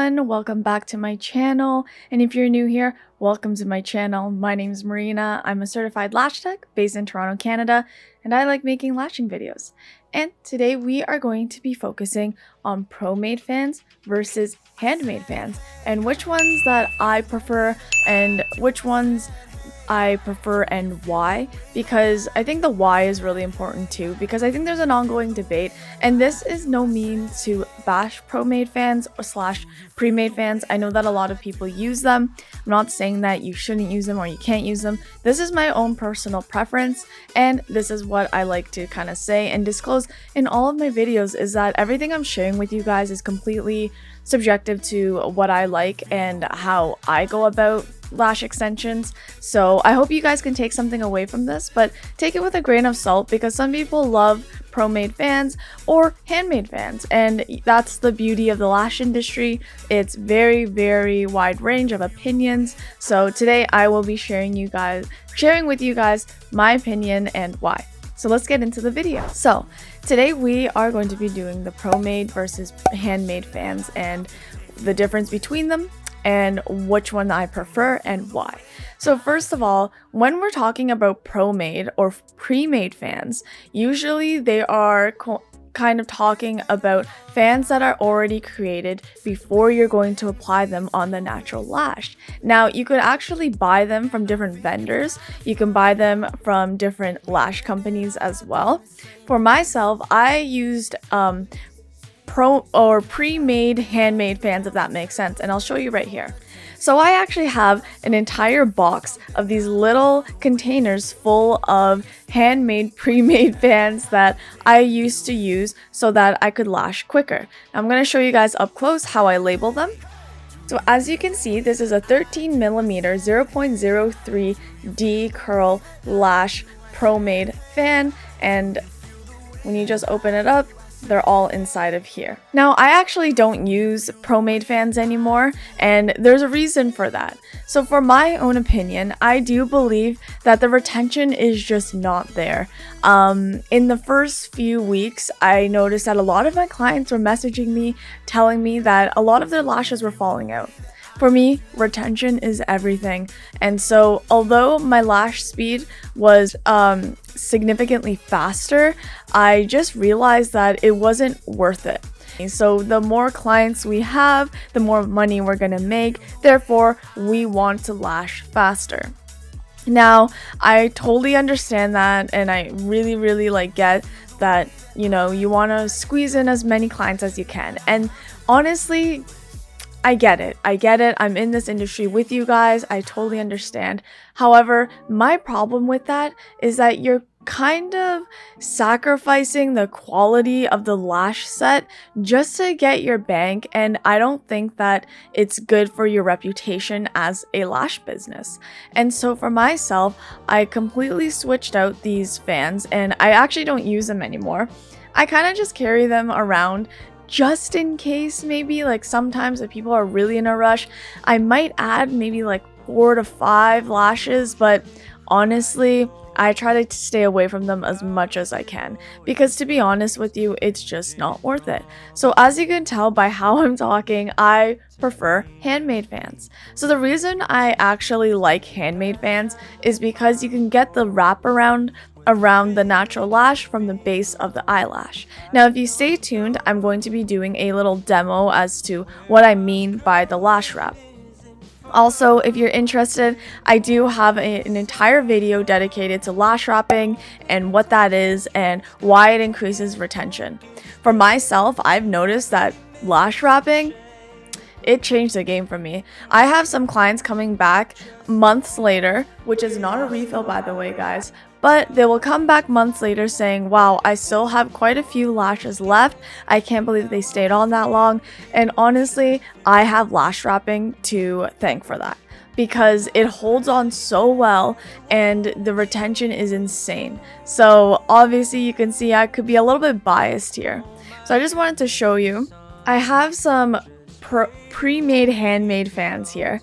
everyone, welcome back to my channel, and if you're new here, welcome to my channel. My name is Marina. I'm a certified lash tech based in Toronto, Canada, and I like making lashing videos. And today we are going to be focusing on pro-made fans versus handmade fans, and which ones that I prefer and which ones I prefer and why, because I think the why is really important too, because I think there's an ongoing debate, and this is no means to bash pro-made fans or slash pre-made fans. I know that a lot of people use them. I'm not saying that you shouldn't use them or you can't use them. This is my own personal preference, and this is what I like to kind of say and disclose in all of my videos, is that everything I'm sharing with you guys is completely subjective to what I like and how I go about lash extensions. So I hope you guys can take something away from this, but take it with a grain of salt, because some people love pro-made fans or handmade fans, and that's the beauty of the lash industry. It's very wide range of opinions. So today I will be sharing with you guys my opinion and why. So let's get into the video. So today we are going to be doing the pro-made versus handmade fans and the difference between them and which one I prefer and why. So first of all, when we're talking about pro-made or pre-made fans, usually they are kind of talking about fans that are already created before you're going to apply them on the natural lash. Now, you could actually buy them from different vendors. You can buy them from different lash companies as well. For myself, I used pre-made handmade fans, if that makes sense, and I'll show you right here. So I actually have an entire box of these little containers full of handmade pre-made fans that I used to use so that I could lash quicker. I'm going to show you guys up close how I label them. So as you can see, this is a 13mm 0.03D curl lash pro-made fan, and when you just open it up, they're all inside of here. Now, I actually don't use pro-made fans anymore, and there's a reason for that. So for my own opinion, I do believe that the retention is just not there. In the first few weeks, I noticed that a lot of my clients were messaging me, telling me that a lot of their lashes were falling out. For me, retention is everything, and so although my lash speed was significantly faster, I just realized that it wasn't worth it. So the more clients we have, the more money we're gonna make, therefore we want to lash faster. Now, I totally understand that, and I really get that, you know, you want to squeeze in as many clients as you can, and honestly, I get it. I'm in this industry with you guys. I totally understand. However, my problem with that is that you're kind of sacrificing the quality of the lash set just to get your bank, and I don't think that it's good for your reputation as a lash business. And so for myself, I completely switched out these fans, and I actually don't use them anymore. I kind of just carry them around just in case. Maybe like sometimes if people are really in a rush, I might add maybe like 4 to 5 lashes, but honestly, I try to stay away from them as much as I can, because to be honest with you, it's just not worth it. So as you can tell by how I'm talking, I prefer handmade fans. So the reason I actually like handmade fans is because you can get the wraparound around the natural lash from the base of the eyelash. Now, if you stay tuned, I'm going to be doing a little demo as to what I mean by the lash wrap. Also, if you're interested, I do have an entire video dedicated to lash wrapping and what that is and why it increases retention. For myself, I've noticed that lash wrapping, it changed the game for me. I have some clients coming back months later, which is not a refill by the way, guys, but they will come back months later saying, wow, I still have quite a few lashes left. I can't believe they stayed on that long. And honestly, I have lash wrapping to thank for that, because it holds on so well and the retention is insane. So obviously you can see I could be a little bit biased here. So I just wanted to show you. I have some pre-made handmade fans here,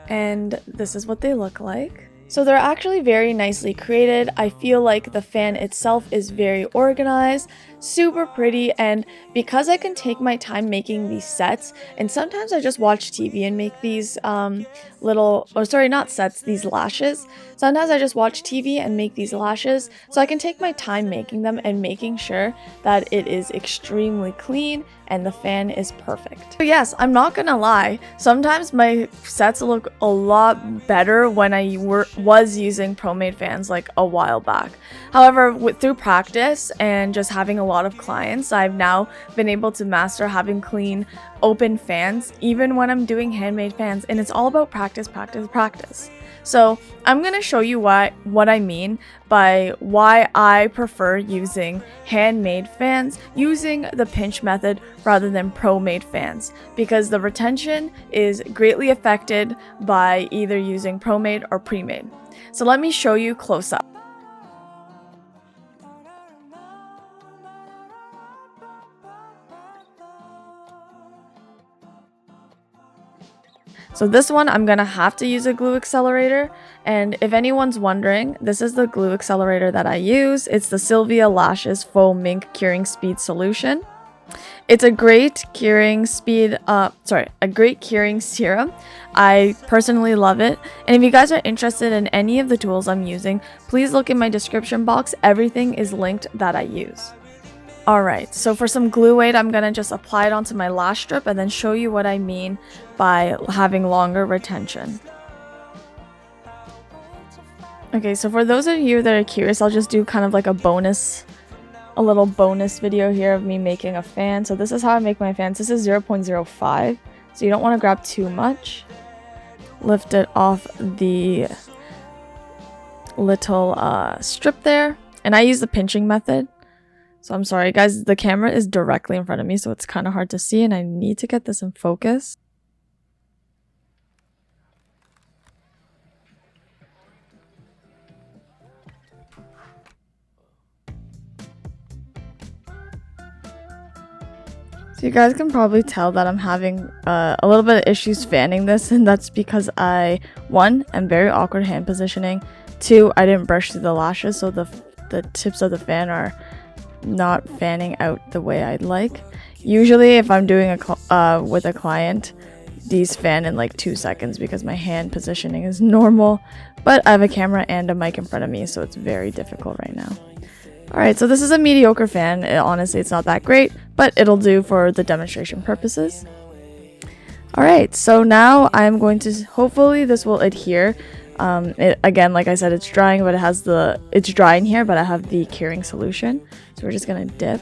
and this is what they look like. So they're actually very nicely created. I feel like the fan itself is very organized. super pretty. And because I can take my time making these sets, and sometimes I just watch TV and make these not sets, these lashes. Sometimes I just watch TV and make these lashes, so I can take my time making them and making sure that it is extremely clean and the fan is perfect. So yes, I'm not gonna lie, sometimes my sets look a lot better when I was using PRE-EMPT fans like a while back. However, through practice and just having a lot of clients, I've now been able to master having clean, open fans even when I'm doing handmade fans, and it's all about practice, practice, practice. So I'm going to show you what I mean by why I prefer using handmade fans using the pinch method rather than PRE-EMPT fans, because the retention is greatly affected by either using PRE-EMPT or pre-made. So let me show you close up. So this one, I'm going to have to use a glue accelerator, and if anyone's wondering, this is the glue accelerator that I use. It's the Sylvia Lashes Faux Mink Curing Speed Solution. It's a great curing serum. I personally love it, and if you guys are interested in any of the tools I'm using, please look in my description box. Everything is linked that I use. Alright, so for some glue weight, I'm going to just apply it onto my lash strip and then show you what I mean by having longer retention. Okay, so for those of you that are curious, I'll just do kind of like a little bonus video here of me making a fan. So this is how I make my fans. This is 0.05, so you don't want to grab too much. Lift it off the little strip there, and I use the pinching method. So I'm sorry guys, the camera is directly in front of me, so it's kind of hard to see, and I need to get this in focus. So you guys can probably tell that I'm having a little bit of issues fanning this, and that's because one, I'm very awkward hand positioning. Two, I didn't brush through the lashes, so the tips of the fan are not fanning out the way I'd like. Usually if I'm doing with a client, these fan in like 2 seconds because my hand positioning is normal, but I have a camera and a mic in front of me, so it's very difficult right now. Alright, so this is a mediocre fan. Honestly, it's not that great, but it'll do for the demonstration purposes. Alright, so now I'm going to, hopefully this will adhere. Again, like I said, it's drying, but it's dry in here, but I have the curing solution. So we're just gonna dip.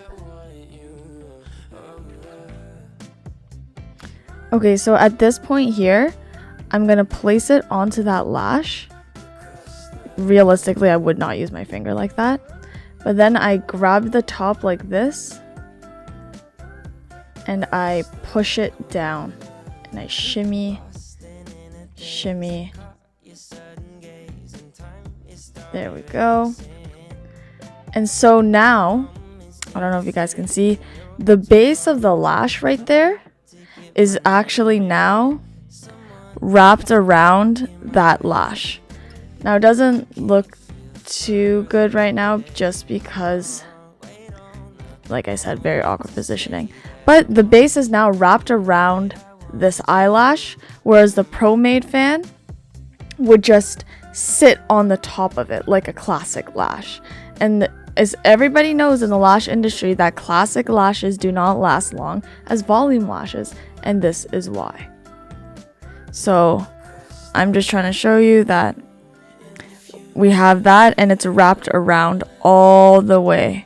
Okay, so at this point here, I'm gonna place it onto that lash. Realistically, I would not use my finger like that. But then I grab the top like this, and I push it down, and I shimmy, shimmy. There we go. And so now, I don't know if you guys can see, the base of the lash right there is actually now wrapped around that lash. Now it doesn't look too good right now just because, like I said, very awkward positioning. But the base is now wrapped around this eyelash, whereas the PRE-EMPT fan would just sit on the top of it like a classic lash. And as everybody knows in the lash industry, that classic lashes do not last long as volume lashes, and this is why. So I'm just trying to show you that we have that, and it's wrapped around all the way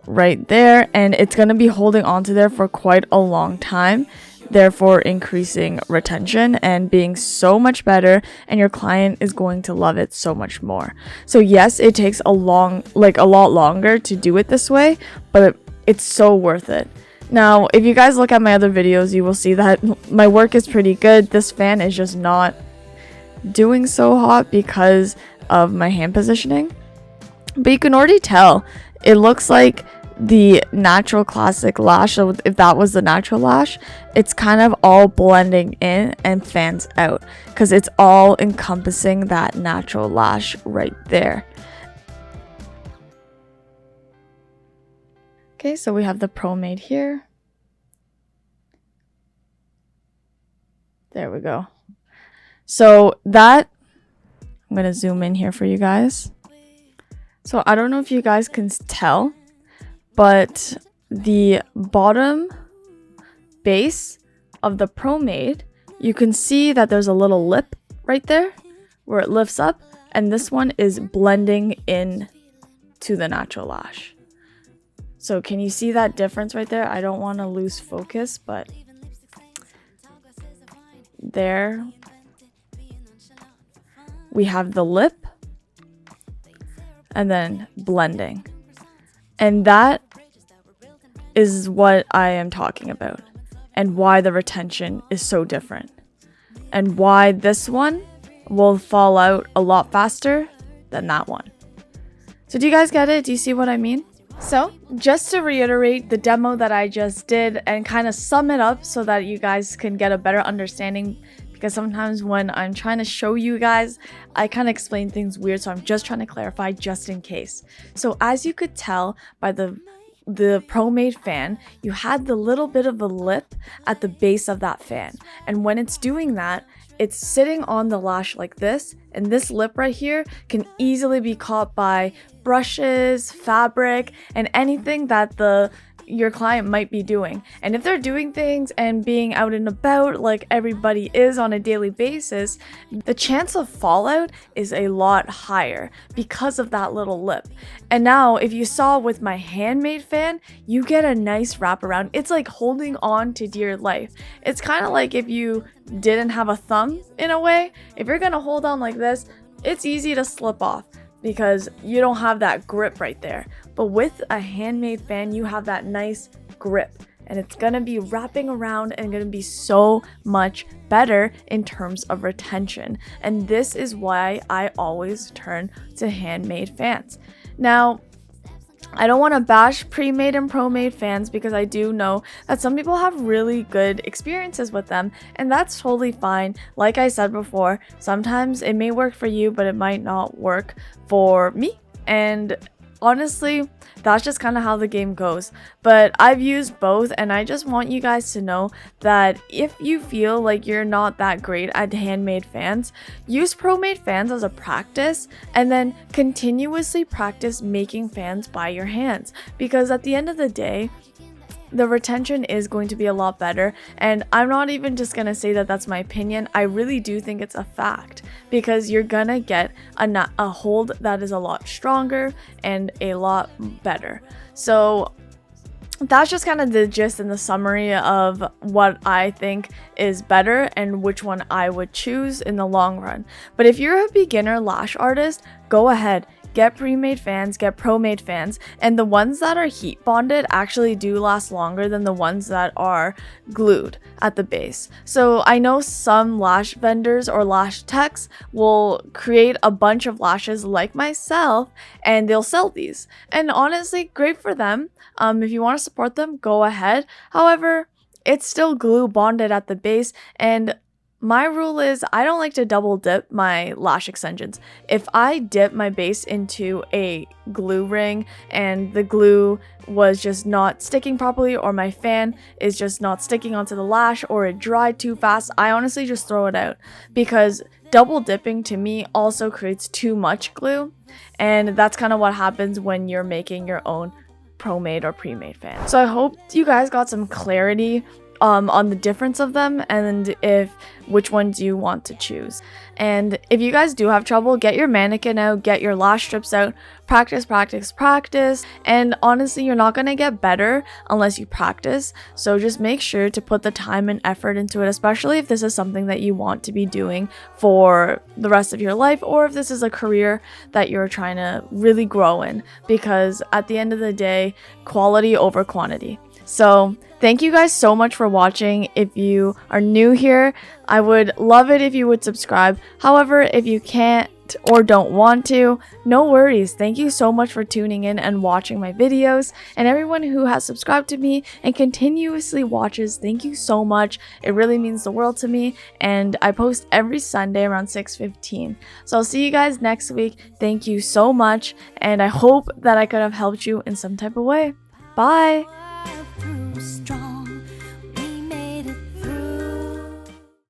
right there, and it's going to be holding onto there for quite a long time, therefore increasing retention and being so much better, and your client is going to love it so much more. So yes, it takes a lot longer to do it this way, but it's so worth it. Now, if you guys look at my other videos, you will see that my work is pretty good. This fan is just not doing so hot because of my hand positioning, but you can already tell it looks like the natural classic lash. So if that was the natural lash, it's kind of all blending in and fans out because it's all encompassing that natural lash right there. Okay, so we have the PRE-EMPT here. There we go. So that, I'm going to zoom in here for you guys. So I don't know if you guys can tell, but the bottom base of the PRE-EMPT, you can see that there's a little lip right there where it lifts up, and this one is blending in to the natural lash. So can you see that difference right there? I don't want to lose focus, but there we have the lip and then blending. And that is what I am talking about, and why the retention is so different, and why this one will fall out a lot faster than that one. So do you guys get it? Do you see what I mean? So just to reiterate the demo that I just did and kind of sum it up so that you guys can get a better understanding, because sometimes when I'm trying to show you guys, I kind of explain things weird, so I'm just trying to clarify just in case. So as you could tell by the PRE-EMPT fan, you had the little bit of a lip at the base of that fan, and when it's doing that, it's sitting on the lash like this, and this lip right here can easily be caught by brushes, fabric, and anything that your client might be doing. And if they're doing things and being out and about like everybody is on a daily basis, the chance of fallout is a lot higher because of that little lip. And now if you saw with my Handmade fan, you get a nice wraparound. It's like holding on to dear life. It's kind of like if you didn't have a thumb in a way. If you're gonna hold on like this, it's easy to slip off because you don't have that grip right there. But with a Handmade fan, you have that nice grip, and it's gonna be wrapping around and gonna be so much better in terms of retention. And this is why I always turn to Handmade fans. Now, I don't want to bash pre-made and PRE-EMPT fans, because I do know that some people have really good experiences with them, and that's totally fine. Like I said before, sometimes it may work for you, but it might not work for me. And honestly, that's just kind of how the game goes. But I've used both, and I just want you guys to know that if you feel like you're not that great at Handmade fans, use PRE-EMPT fans as a practice, and then continuously practice making fans by your hands, because at the end of the day, the retention is going to be a lot better. And I'm not even just gonna say that that's my opinion. I really do think it's a fact, because you're gonna get a hold that is a lot stronger and a lot better. So that's just kind of the gist and the summary of what I think is better and which one I would choose in the long run. But if you're a beginner lash artist, go ahead. Get pre-made fans, get PRE-EMPT fans, and the ones that are heat bonded actually do last longer than the ones that are glued at the base. So I know some lash vendors or lash techs will create a bunch of lashes like myself, and they'll sell these. And honestly, great for them. If you want to support them, go ahead. However, it's still glue bonded at the base, and my rule is I don't like to double dip my lash extensions. If I dip my base into a glue ring and the glue was just not sticking properly, or my fan is just not sticking onto the lash, or it dried too fast, I honestly just throw it out, because double dipping to me also creates too much glue, and that's kind of what happens when you're making your own PRE-EMPT or pre-made fan. So I hope you guys got some clarity on the difference of them, and which ones you want to choose. And if you guys do have trouble, get your mannequin out, get your lash strips out, practice, practice, practice. And honestly, you're not going to get better unless you practice. So just make sure to put the time and effort into it, especially if this is something that you want to be doing for the rest of your life, or if this is a career that you're trying to really grow in, because at the end of the day, quality over quantity. So thank you guys so much for watching. If you are new here, I would love it if you would subscribe. However, if you can't or don't want to, no worries. Thank you so much for tuning in and watching my videos. And everyone who has subscribed to me and continuously watches, thank you so much. It really means the world to me. And I post every Sunday around 6:15. So I'll see you guys next week. Thank you so much. And I hope that I could have helped you in some type of way. Bye!